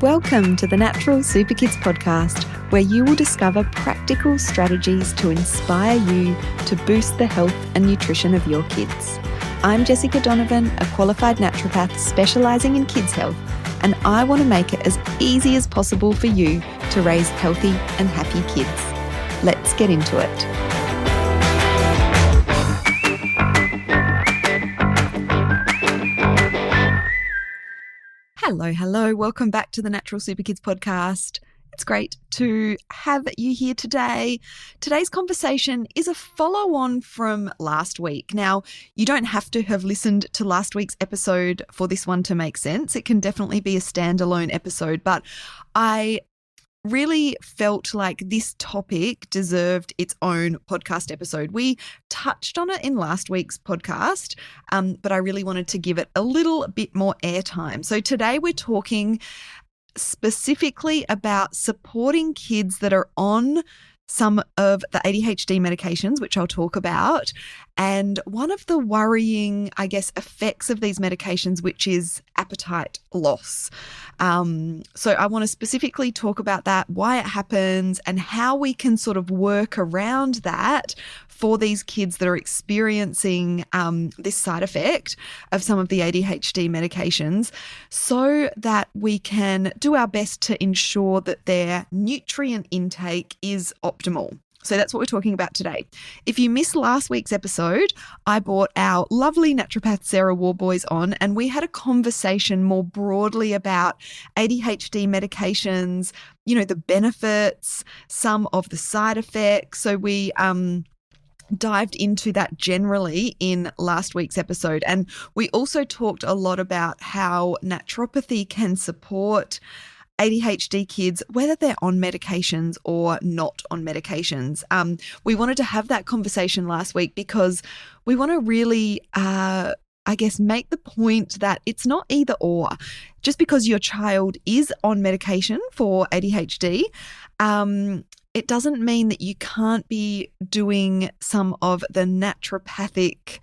Welcome to the Natural Super Kids podcast, where you will discover practical strategies to inspire you to boost the health and nutrition of your kids. I'm Jessica Donovan, a qualified naturopath specialising in kids' health, and I want to make it as easy as possible for you to raise healthy and happy kids. Let's get into it. Hello. Welcome back to the Natural Super Kids podcast. It's great to have you here today. Today's conversation is a follow-on from last week. Now, you don't have to have listened to last week's episode for this one to make sense. It can definitely be a standalone episode, but I really felt like this topic deserved its own podcast episode. We touched on it in last week's podcast, but I really wanted to give it a little bit more airtime. So today we're talking specifically about supporting kids that are on some of the ADHD medications, which I'll talk about, and one of the worrying, effects of these medications, which is appetite loss. So I want to specifically talk about that, why it happens, and how we can sort of work around that for these kids that are experiencing this side effect of some of the ADHD medications, so that we can do our best to ensure that their nutrient intake is optimal. So that's what we're talking about today. If you missed last week's episode, I brought our lovely naturopath Sarah Warboys on, and we had a conversation more broadly about ADHD medications, the benefits, some of the side effects. So we dived into that generally in last week's episode. And we also talked a lot about how naturopathy can support ADHD kids, whether they're on medications or not on medications. We wanted to have that conversation last week because we want to really, make the point that it's not either or. Just because your child is on medication for ADHD, it doesn't mean that you can't be doing some of the naturopathic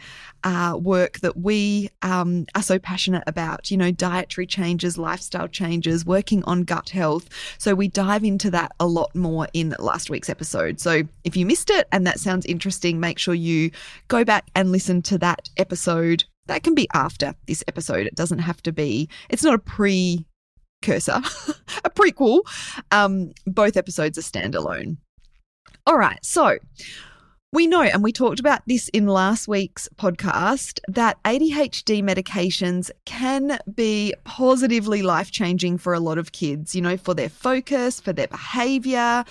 work that we are so passionate about, dietary changes, lifestyle changes, working on gut health. So we dive into that a lot more in last week's episode. So if you missed it and that sounds interesting, make sure you go back and listen to that episode. That can be after this episode. It doesn't have to be, it's not a precursor, a prequel. Both episodes are standalone. All right, so we know, and we talked about this in last week's podcast, that ADHD medications can be positively life-changing for a lot of kids, for their focus, for their behaviour.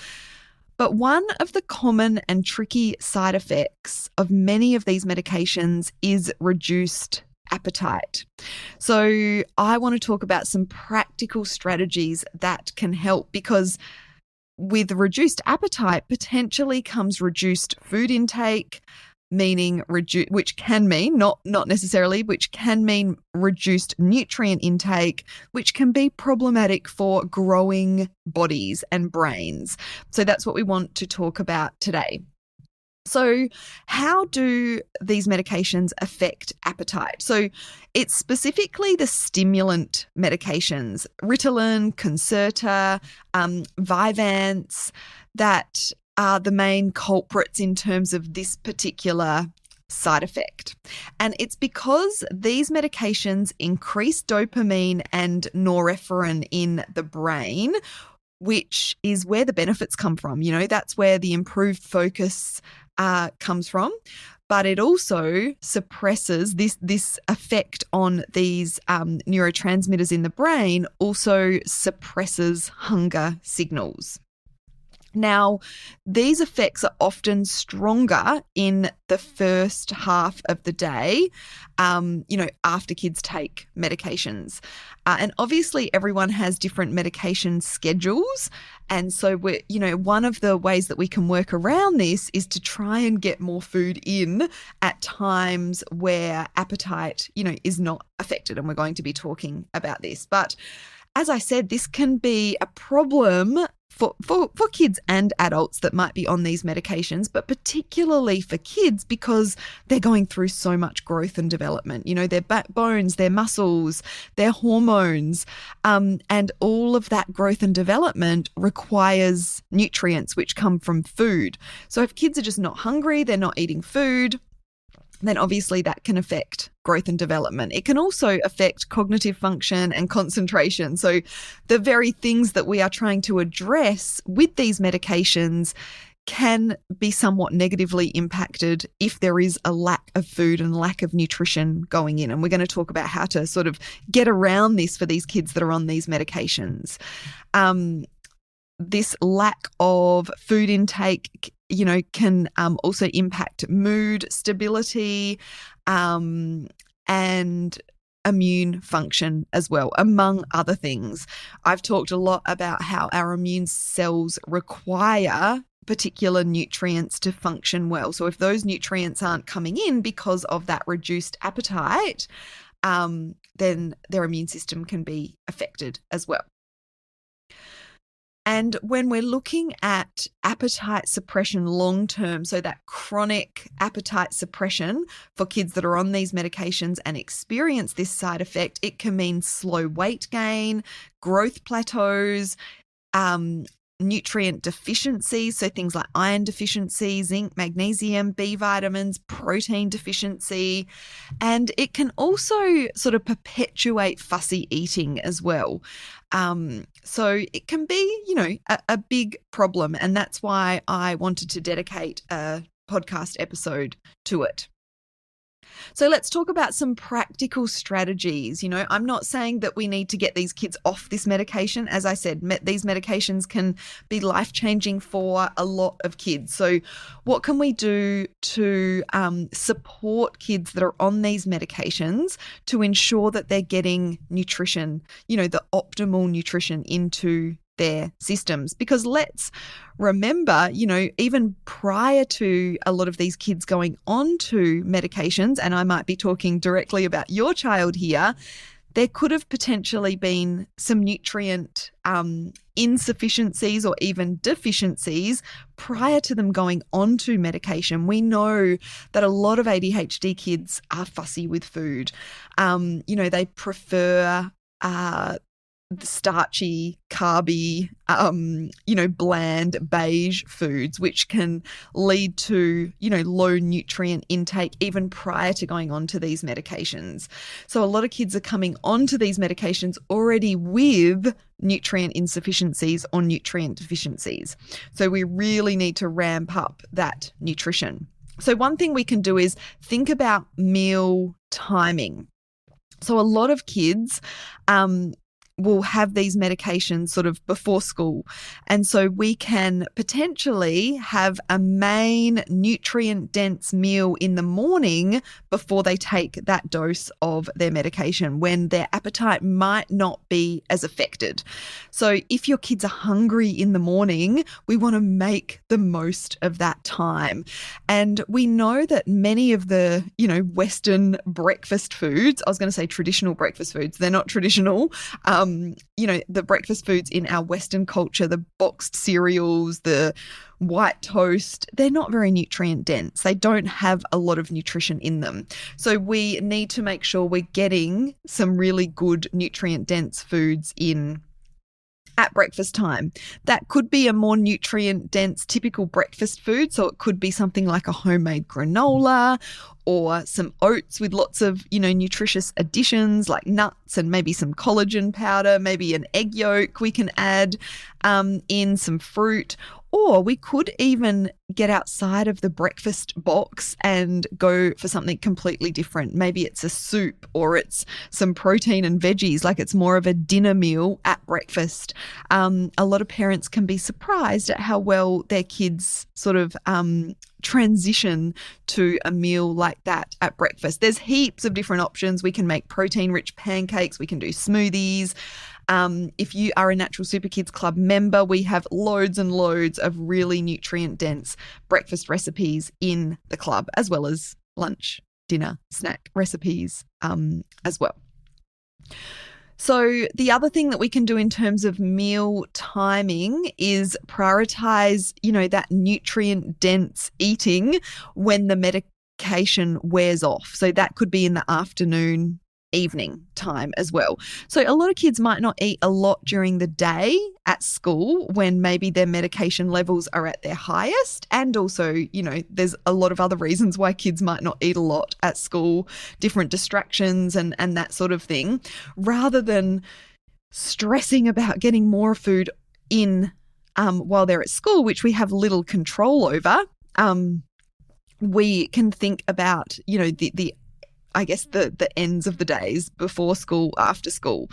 But one of the common and tricky side effects of many of these medications is reduced appetite. So I want to talk about some practical strategies that can help, because with reduced appetite potentially comes reduced food intake, meaning which can mean not necessarily, which can mean reduced nutrient intake, which can be problematic for growing bodies and brains. So that's what we want to talk about today. So how do these medications affect appetite? So it's specifically the stimulant medications, Ritalin, Concerta, Vyvanse, that are the main culprits in terms of this particular side effect. And it's because these medications increase dopamine and norepinephrine in the brain, which is where the benefits come from. That's where the improved focus comes from. But it also suppresses this effect on these neurotransmitters in the brain, also suppresses hunger signals. Now, these effects are often stronger in the first half of the day, after kids take medications. And obviously everyone has different medication schedules. And so one of the ways that we can work around this is to try and get more food in at times where appetite, is not affected. And we're going to be talking about this. But as I said, this can be a problem for kids and adults that might be on these medications, but particularly for kids because they're going through so much growth and development. You know, their bones, their muscles, their hormones, and all of that growth and development requires nutrients which come from food. So if kids are just not hungry, they're not eating food, then obviously that can affect growth and development. It can also affect cognitive function and concentration. So the very things that we are trying to address with these medications can be somewhat negatively impacted if there is a lack of food and lack of nutrition going in. And we're going to talk about how to sort of get around this for these kids that are on these medications. This lack of food intake, you know, can also impact mood stability and immune function as well, among other things. I've talked a lot about how our immune cells require particular nutrients to function well. So if those nutrients aren't coming in because of that reduced appetite, then their immune system can be affected as well. And when we're looking at appetite suppression long term, so that chronic appetite suppression for kids that are on these medications and experience this side effect, it can mean slow weight gain, growth plateaus, nutrient deficiencies, so things like iron deficiency, zinc, magnesium, B vitamins, protein deficiency, and it can also sort of perpetuate fussy eating as well. So it can be, you know, a big problem, and that's why I wanted to dedicate a podcast episode to it. So let's talk about some practical strategies. You know, I'm not saying that we need to get these kids off this medication. As I said, these medications can be life-changing for a lot of kids. So what can we do to support kids that are on these medications to ensure that they're getting nutrition, you know, the optimal nutrition into their systems? Because let's remember, you know, even prior to a lot of these kids going on to medications, and I might be talking directly about your child here, there could have potentially been some nutrient insufficiencies or even deficiencies prior to them going on to medication. We know that a lot of ADHD kids are fussy with food. You know, they prefer starchy, carby, you know, bland, beige foods, which can lead to, you know, low nutrient intake even prior to going on to these medications. So a lot of kids are coming onto these medications already with nutrient insufficiencies or nutrient deficiencies. So we really need to ramp up that nutrition. So one thing we can do is think about meal timing. So a lot of kids will have these medications sort of before school. And so we can potentially have a main nutrient-dense meal in the morning before they take that dose of their medication when their appetite might not be as affected. So if your kids are hungry in the morning, we want to make the most of that time. And we know that many of the, you know, Western breakfast foods, I was going to say traditional breakfast foods, they're not traditional, you know, the breakfast foods in our Western culture, the boxed cereals, the white toast, they're not very nutrient dense. They don't have a lot of nutrition in them. So we need to make sure we're getting some really good nutrient dense foods in at breakfast time. That could be a more nutrient dense typical breakfast food. So it could be something like a homemade granola or some oats with lots of, you know, nutritious additions like nuts and maybe some collagen powder, maybe an egg yolk we can add in, some fruit. Or we could even get outside of the breakfast box and go for something completely different. Maybe it's a soup or it's some protein and veggies, like it's more of a dinner meal at breakfast. A lot of parents can be surprised at how well their kids sort of transition to a meal like that at breakfast. There's heaps of different options. We can make protein-rich pancakes. We can do smoothies. If you are a Natural Super Kids Club member, we have loads and loads of really nutrient-dense breakfast recipes in the club, as well as lunch, dinner, snack recipes as well. So the other thing that we can do in terms of meal timing is prioritize, that nutrient dense eating when the medication wears off. So that could be in the afternoon, evening time as well. So a lot of kids might not eat a lot during the day at school when maybe their medication levels are at their highest. And also, there's a lot of other reasons why kids might not eat a lot at school, different distractions and that sort of thing, rather than stressing about getting more food in while they're at school, which we have little control over. We can think about, the ends of the days before school, after school.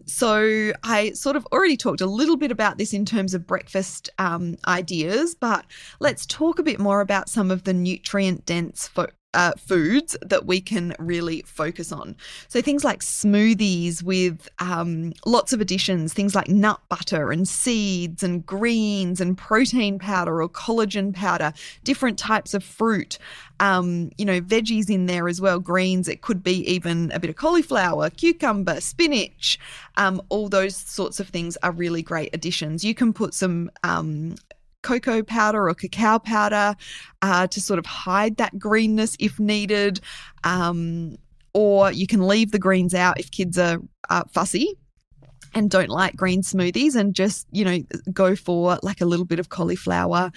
So I sort of already talked a little bit about this in terms of breakfast ideas, but let's talk a bit more about some of the nutrient-dense foods that we can really focus on. So things like smoothies with lots of additions, things like nut butter and seeds and greens and protein powder or collagen powder, different types of fruit, veggies in there as well, greens. It could be even a bit of cauliflower, cucumber, spinach. All those sorts of things are really great additions. You can put some cocoa powder or cacao powder to sort of hide that greenness if needed, or you can leave the greens out if kids are fussy and don't like green smoothies, and just, go for like a little bit of cauliflower,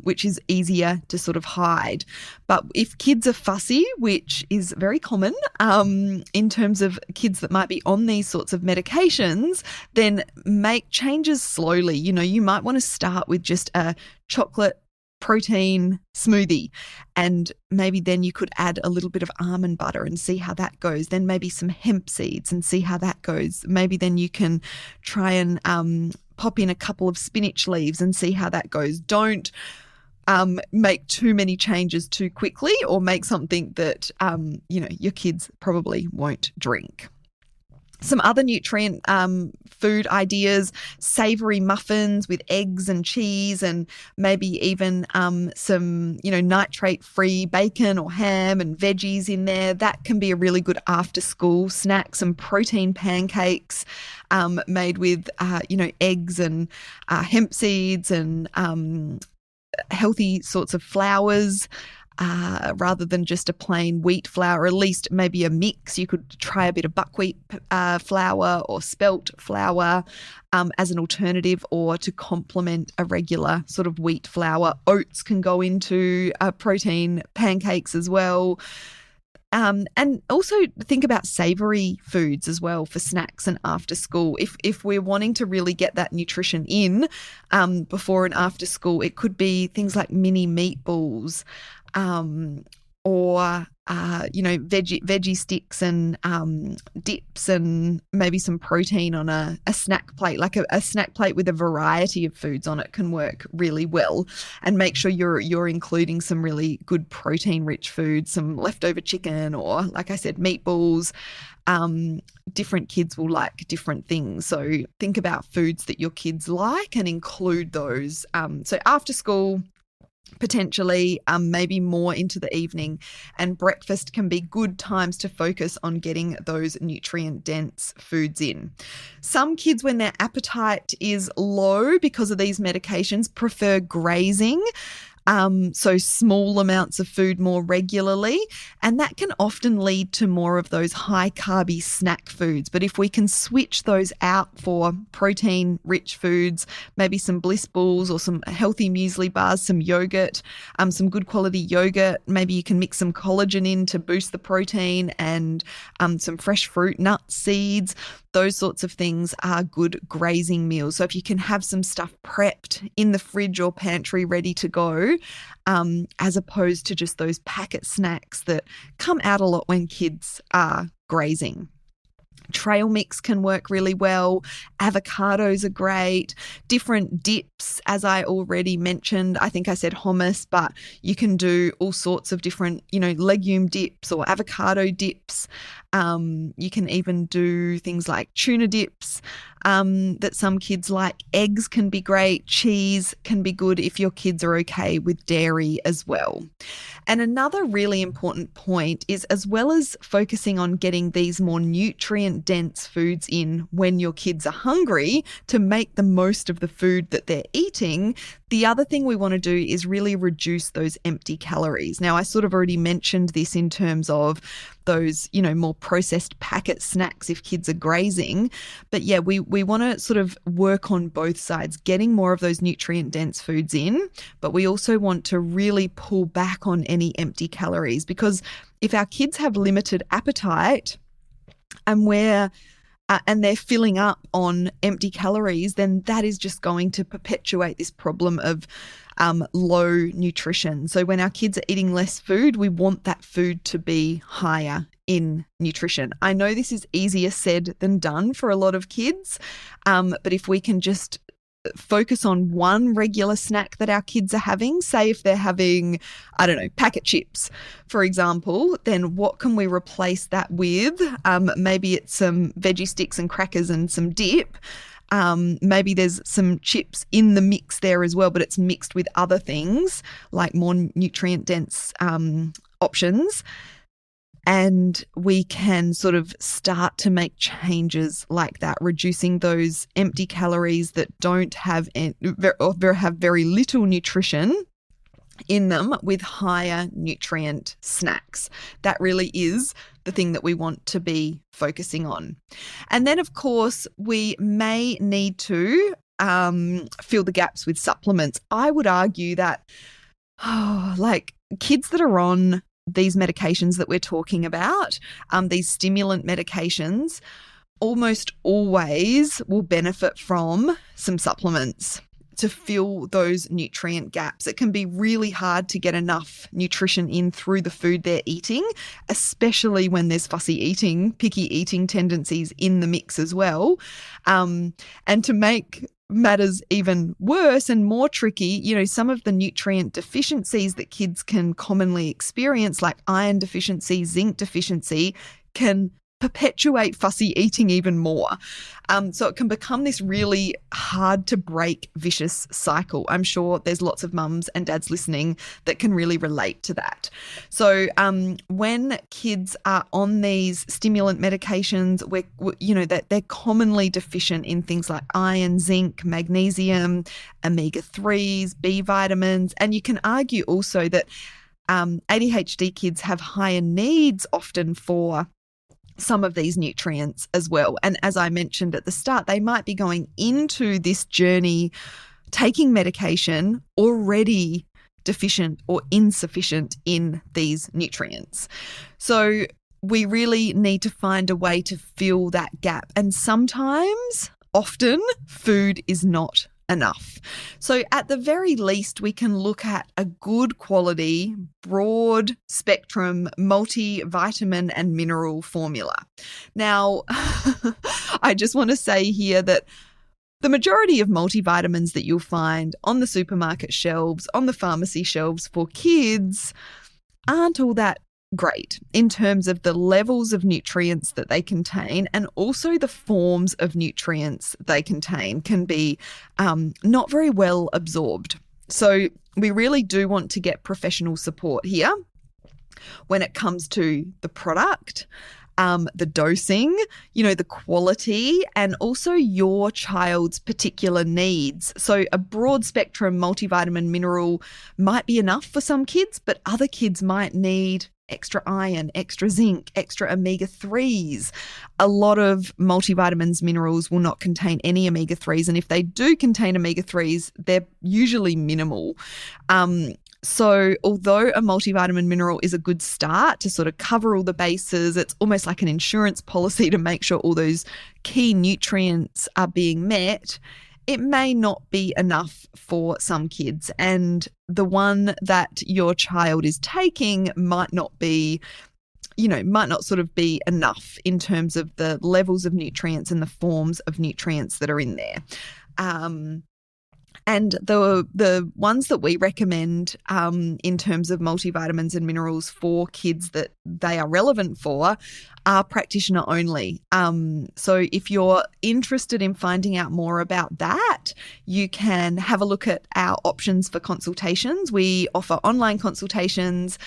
which is easier to sort of hide. But if kids are fussy, which is very common in terms of kids that might be on these sorts of medications, then make changes slowly. You might want to start with just a chocolate protein smoothie, and maybe then you could add a little bit of almond butter and see how that goes. Then maybe some hemp seeds and see how that goes. Maybe then you can try and pop in a couple of spinach leaves and see how that goes. Don't make too many changes too quickly, or make something that your kids probably won't drink. Some other nutrient food ideas: savoury muffins with eggs and cheese, and maybe even some, nitrate-free bacon or ham and veggies in there. That can be a really good after-school snack. Some protein pancakes made with, eggs and hemp seeds and healthy sorts of flours. Rather than just a plain wheat flour, at least maybe a mix. You could try a bit of buckwheat flour or spelt flour as an alternative, or to complement a regular sort of wheat flour. Oats can go into protein pancakes as well. And also think about savoury foods as well for snacks and after school. If we're wanting to really get that nutrition in before and after school, it could be things like mini meatballs, or veggie sticks and dips, and maybe some protein on a snack plate. Like a snack plate with a variety of foods on it can work really well. And make sure you're including some really good protein rich foods, some leftover chicken, or, like I said, meatballs. Different kids will like different things, so think about foods that your kids like and include those. So after school, potentially maybe more into the evening, and breakfast can be good times to focus on getting those nutrient dense foods in. Some kids, when their appetite is low because of these medications, prefer grazing. So small amounts of food more regularly, and that can often lead to more of those high carby snack foods. But if we can switch those out for protein rich foods, maybe some bliss balls or some healthy muesli bars, some yogurt, some good quality yogurt, maybe you can mix some collagen in to boost the protein, and some fresh fruit, nuts, seeds. Those sorts of things are good grazing meals. So if you can have some stuff prepped in the fridge or pantry ready to go, as opposed to just those packet snacks that come out a lot when kids are grazing. Trail mix can work really well. Avocados are great. Different dips, as I already mentioned. I think I said hummus, but you can do all sorts of different, legume dips or avocado dips. You can even do things like tuna dips that some kids like. Eggs can be great. Cheese can be good if your kids are okay with dairy as well. And another really important point is, as well as focusing on getting these more nutrient nutrient-dense foods in when your kids are hungry to make the most of the food that they're eating, the other thing we want to do is really reduce those empty calories. Now, I sort of already mentioned this in terms of those, more processed packet snacks if kids are grazing. But yeah, we want to sort of work on both sides, getting more of those nutrient-dense foods in, but we also want to really pull back on any empty calories, because if our kids have limited appetite and they're filling up on empty calories, then that is just going to perpetuate this problem of low nutrition. So when our kids are eating less food, we want that food to be higher in nutrition. I know this is easier said than done for a lot of kids, but if we can just focus on one regular snack that our kids are having, say if they're having, packet chips, for example, then what can we replace that with? Maybe it's some veggie sticks and crackers and some dip. Maybe there's some chips in the mix there as well, but it's mixed with other things like more nutrient-dense options. And we can sort of start to make changes like that, reducing those empty calories that don't have or have very little nutrition in them with higher nutrient snacks. That really is the thing that we want to be focusing on. And then, of course, we may need to fill the gaps with supplements. I would argue that kids that are on these medications that we're talking about, these stimulant medications, almost always will benefit from some supplements to fill those nutrient gaps. It can be really hard to get enough nutrition in through the food they're eating, especially when there's fussy eating, picky eating tendencies in the mix as well. And to make matters even worse and more tricky, some of the nutrient deficiencies that kids can commonly experience, like iron deficiency, zinc deficiency, can perpetuate fussy eating even more. So it can become this really hard to break vicious cycle. I'm sure there's lots of mums and dads listening that can really relate to that. So when kids are on these stimulant medications, that they're commonly deficient in things like iron, zinc, magnesium, omega-3s, B vitamins, and you can argue also that ADHD kids have higher needs often for some of these nutrients as well. And as I mentioned at the start, they might be going into this journey taking medication already deficient or insufficient in these nutrients. So we really need to find a way to fill that gap. And often, food is not enough. So at the very least, we can look at a good quality, broad spectrum, multivitamin and mineral formula. Now, I just want to say here that the majority of multivitamins that you'll find on the supermarket shelves, on the pharmacy shelves for kids aren't all that great in terms of the levels of nutrients that they contain, and also the forms of nutrients they contain can be not very well absorbed. So we really do want to get professional support here when it comes to the product, the dosing, the quality, and also your child's particular needs. So a broad spectrum multivitamin mineral might be enough for some kids, but other kids might need extra iron, extra zinc, extra omega-3s. A lot of multivitamins, minerals will not contain any omega-3s. And if they do contain omega-3s, they're usually minimal. So although a multivitamin mineral is a good start to sort of cover all the bases, it's almost like an insurance policy to make sure all those key nutrients are being met, it may not be enough for some kids. And the one that your child is taking might not sort of be enough in terms of the levels of nutrients and the forms of nutrients that are in there. And the ones that we recommend in terms of multivitamins and minerals for kids that they are relevant for are practitioner only. So if you're interested in finding out more about that, you can have a look at our options for consultations. We offer online consultations.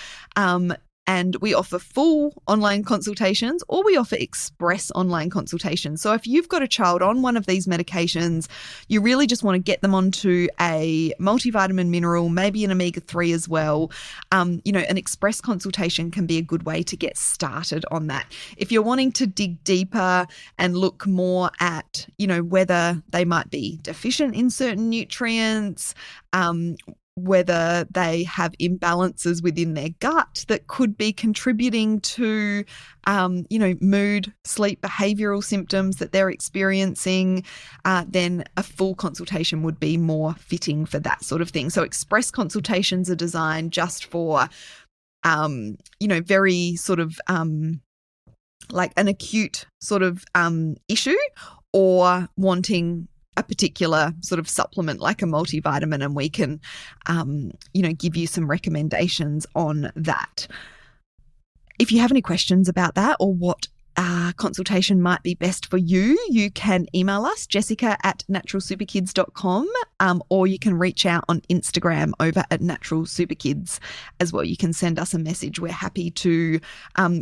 And we offer full online consultations, or we offer express online consultations. So if you've got a child on one of these medications, you really just want to get them onto a multivitamin mineral, maybe an omega-3 as well. An express consultation can be a good way to get started on that. If you're wanting to dig deeper and look more at, whether they might be deficient in certain nutrients, whether they have imbalances within their gut that could be contributing to, mood, sleep, behavioural symptoms that they're experiencing, then a full consultation would be more fitting for that sort of thing. So express consultations are designed just for, very sort of like an acute sort of issue, or wanting a particular sort of supplement like a multivitamin, and we can, give you some recommendations on that. If you have any questions about that or what consultation might be best for you, you can email us, jessica@naturalsuperkids.com, or you can reach out on Instagram over at Natural Superkids as well. You can send us a message. We're happy to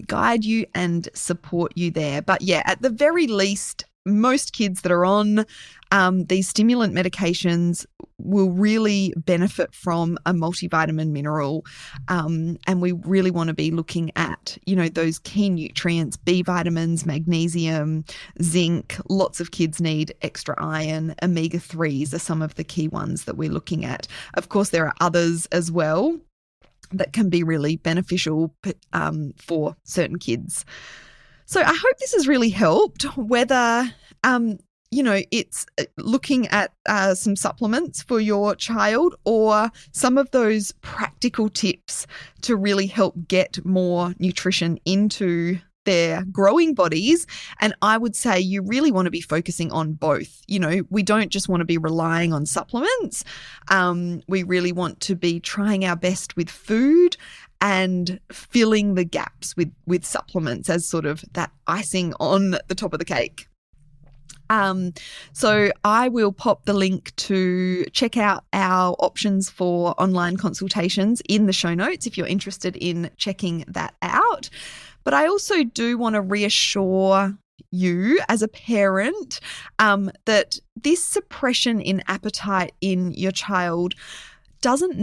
guide you and support you there. But yeah, at the very least, most kids that are on these stimulant medications will really benefit from a multivitamin mineral. And we really want to be looking at, those key nutrients, B vitamins, magnesium, zinc. Lots of kids need extra iron. Omega-3s are some of the key ones that we're looking at. Of course, there are others as well that can be really beneficial for certain kids. So I hope this has really helped, whether, it's looking at some supplements for your child, or some of those practical tips to really help get more nutrition into their growing bodies. And I would say you really want to be focusing on both. We don't just want to be relying on supplements. We really want to be trying our best with food and filling the gaps with supplements as sort of that icing on the top of the cake. So I will pop the link to check out our options for online consultations in the show notes if you're interested in checking that out. But I also do want to reassure you as a parent that this suppression in appetite in your child doesn't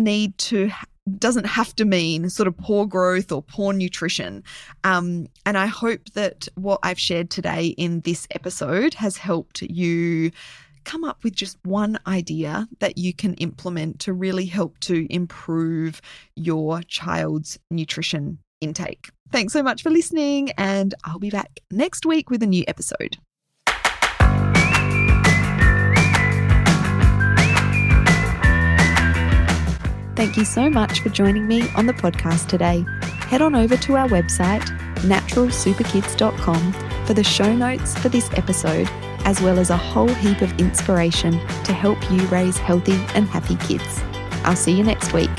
have to mean sort of poor growth or poor nutrition. And I hope that what I've shared today in this episode has helped you come up with just one idea that you can implement to really help to improve your child's nutrition intake. Thanks so much for listening, and I'll be back next week with a new episode. Thank you so much for joining me on the podcast today. Head on over to our website, naturalsuperkids.com, for the show notes for this episode, as well as a whole heap of inspiration to help you raise healthy and happy kids. I'll see you next week.